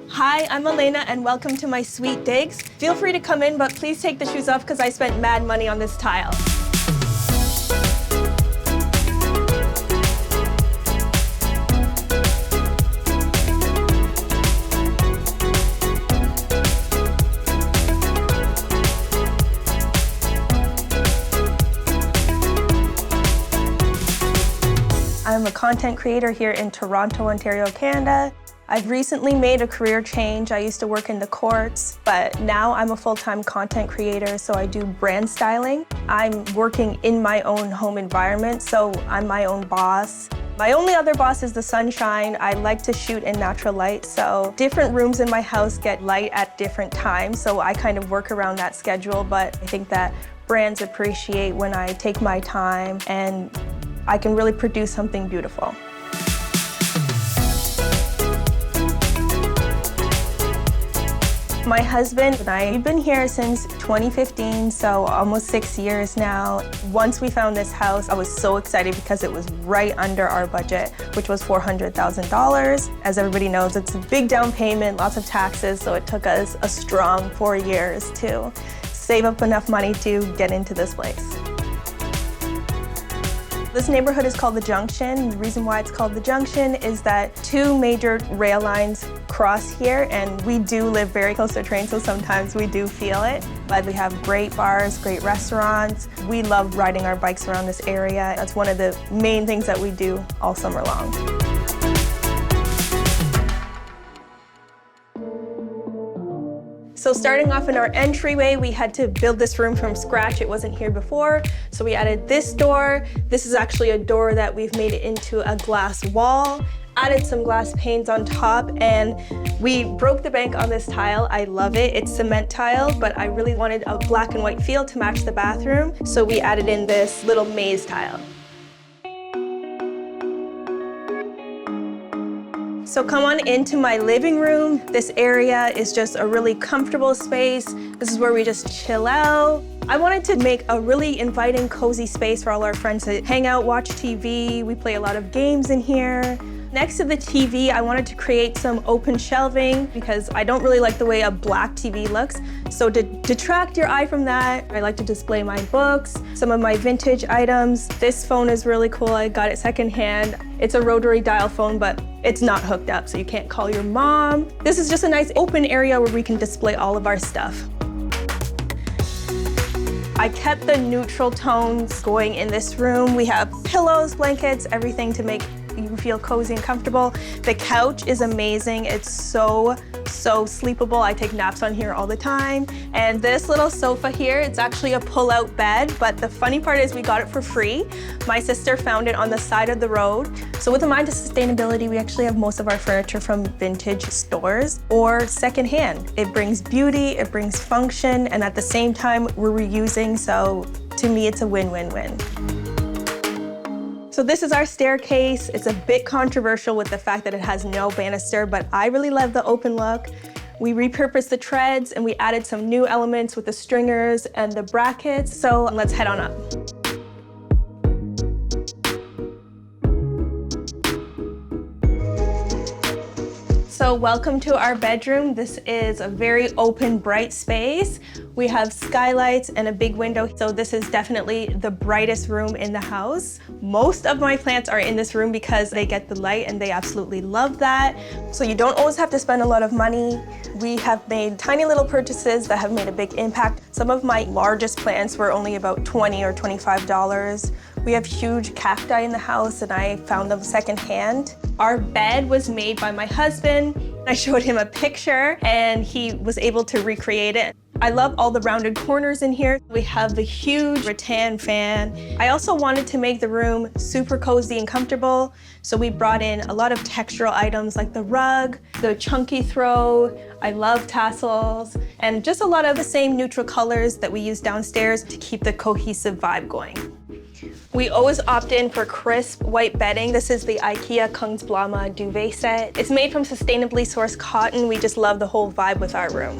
Hi, I'm Elena and welcome to my sweet digs. Feel free to come in, but please take the shoes off because I spent mad money on this tile. I'm a content creator here in Toronto, Ontario, Canada. I've recently made a career change. I used to work in the courts, but now I'm a full-time content creator, so I do brand styling. I'm working in my own home environment, so I'm my own boss. My only other boss is the sunshine. I like to shoot in natural light, so different rooms in my house get light at different times, so I kind of work around that schedule, but I think that brands appreciate when I take my time and I can really produce something beautiful. My husband and I have been here since 2015, so almost 6 years now. Once we found this house, I was so excited because it was right under our budget, which was $400,000. As everybody knows, it's a big down payment, lots of taxes, so it took us a strong 4 years to save up enough money to get into this place. This neighborhood is called the Junction. The reason why it's called the Junction is that two major rail lines cross here, and we do live very close to a train, so sometimes we do feel it. But we have great bars, great restaurants. We love riding our bikes around this area. That's one of the main things that we do all summer long. So starting off in our entryway, we had to build this room from scratch. It wasn't here before, so we added this door. This is actually a door that we've made it into a glass wall, added some glass panes on top, and we broke the bank on this tile. I love it. It's cement tile, but I really wanted a black and white feel to match the bathroom, so we added in this little maze tile. So come on into my living room. This area is just a really comfortable space. This is where we just chill out. I wanted to make a really inviting, cozy space for all our friends to hang out, watch TV. We play a lot of games in here. Next to the TV, I wanted to create some open shelving because I don't really like the way a black TV looks. So to detract your eye from that, I like to display my books, some of my vintage items. This phone is really cool. I got it secondhand. It's a rotary dial phone, but it's not hooked up, so you can't call your mom. This is just a nice open area where we can display all of our stuff. I kept the neutral tones going in this room. We have pillows, blankets, everything to make you feel cozy and comfortable. The couch is amazing. It's so sleepable. I take naps on here all the time. And this little sofa here, it's actually a pull-out bed, but the funny part is we got it for free. My sister found it on the side of the road. So with a mind to sustainability, we actually have most of our furniture from vintage stores or secondhand. It brings beauty, it brings function, and at the same time, we're reusing, so to me, it's a win-win-win. So this is our staircase. It's a bit controversial with the fact that it has no banister, but I really love the open look. We repurposed the treads and we added some new elements with the stringers and the brackets. So let's head on up. So welcome to our bedroom. This is a very open, bright space. We have skylights and a big window, so this is definitely the brightest room in the house. Most of my plants are in this room because they get the light and they absolutely love that. So you don't always have to spend a lot of money. We have made tiny little purchases that have made a big impact. Some of my largest plants were only about $20 or $25. We have huge cacti in the house and I found them secondhand. Our bed was made by my husband. I showed him a picture and he was able to recreate it. I love all the rounded corners in here. We have the huge rattan fan. I also wanted to make the room super cozy and comfortable, so we brought in a lot of textural items like the rug, the chunky throw. I love tassels, and just a lot of the same neutral colors that we use downstairs to keep the cohesive vibe going. We always opt in for crisp white bedding. This is the IKEA Kungsblomma duvet set. It's made from sustainably sourced cotton. We just love the whole vibe with our room.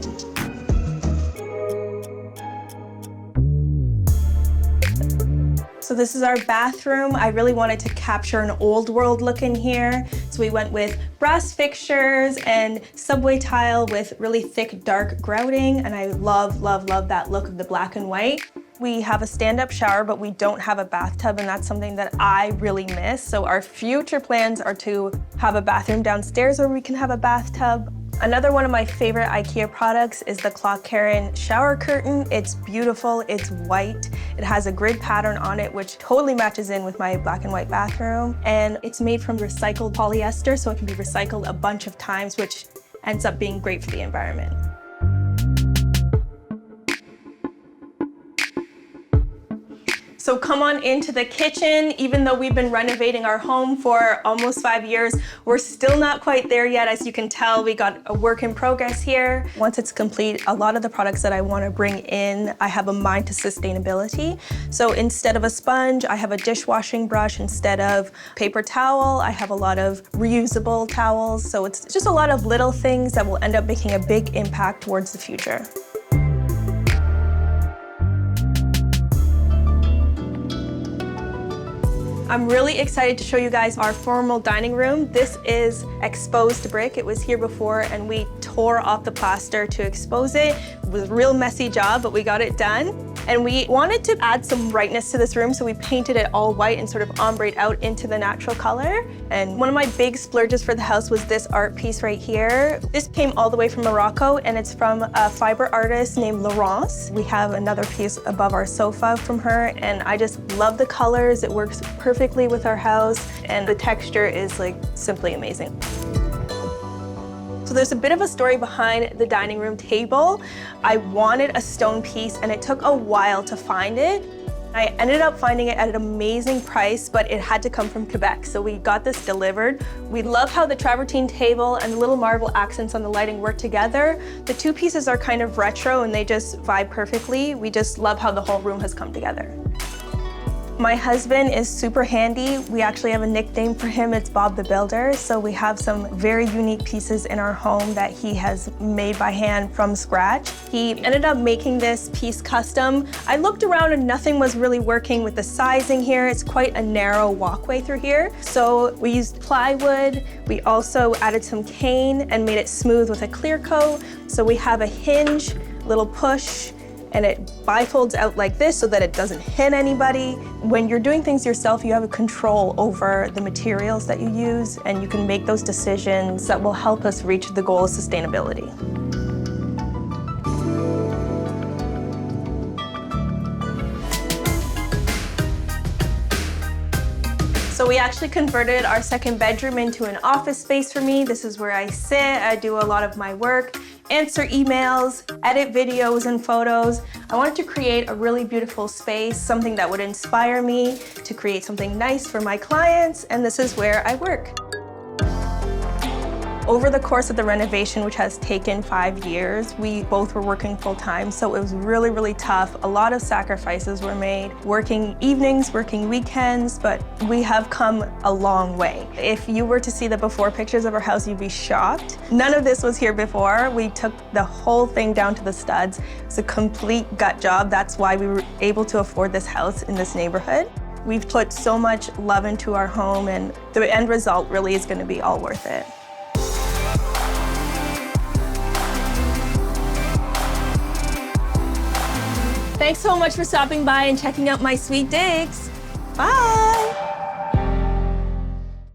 So this is our bathroom. I really wanted to capture an old world look in here. So we went with brass fixtures and subway tile with really thick, dark grouting. And I love, love, love that look of the black and white. We have a stand-up shower, but we don't have a bathtub, and that's something that I really miss. So our future plans are to have a bathroom downstairs where we can have a bathtub. Another one of my favorite IKEA products is the Clock Karen shower curtain. It's beautiful, it's white. It has a grid pattern on it, which totally matches in with my black and white bathroom. And it's made from recycled polyester, so it can be recycled a bunch of times, which ends up being great for the environment. So come on into the kitchen. Even though we've been renovating our home for almost 5 years, we're still not quite there yet. As you can tell, we got a work in progress here. Once it's complete, a lot of the products that I want to bring in, I have a mind to sustainability. So instead of a sponge, I have a dishwashing brush. Instead of paper towel, I have a lot of reusable towels. So it's just a lot of little things that will end up making a big impact towards the future. I'm really excited to show you guys our formal dining room. This is exposed brick. It was here before and we tore off the plaster to expose it. It was a real messy job, but we got it done. And we wanted to add some brightness to this room, so we painted it all white and sort of ombre out into the natural color. And one of my big splurges for the house was this art piece right here. This came all the way from Morocco, and it's from a fiber artist named Laurence. We have another piece above our sofa from her, and I just love the colors. It works perfectly with our house, and the texture is like simply amazing. So there's a bit of a story behind the dining room table. I wanted a stone piece and it took a while to find it. I ended up finding it at an amazing price, but it had to come from Quebec. So we got this delivered. We love how the travertine table and the little marble accents on the lighting work together. The two pieces are kind of retro and they just vibe perfectly. We just love how the whole room has come together. My husband is super handy. We actually have a nickname for him. It's Bob the Builder. So we have some very unique pieces in our home that he has made by hand from scratch. He ended up making this piece custom. I looked around and nothing was really working with the sizing here. It's quite a narrow walkway through here. So we used plywood. We also added some cane and made it smooth with a clear coat. So we have a hinge, little push, and it bifolds out like this so that it doesn't hit anybody. When you're doing things yourself, you have a control over the materials that you use, and you can make those decisions that will help us reach the goal of sustainability. So we actually converted our second bedroom into an office space for me. This is where I sit, I do a lot of my work, answer emails, edit videos and photos. I wanted to create a really beautiful space, something that would inspire me to create something nice for my clients, and this is where I work. Over the course of the renovation, which has taken 5 years, we both were working full time, so it was really, really tough. A lot of sacrifices were made, working evenings, working weekends, but we have come a long way. If you were to see the before pictures of our house, you'd be shocked. None of this was here before. We took the whole thing down to the studs. It's a complete gut job. That's why we were able to afford this house in this neighborhood. We've put so much love into our home, and the end result really is going to be all worth it. Thanks so much for stopping by and checking out my sweet digs. Bye.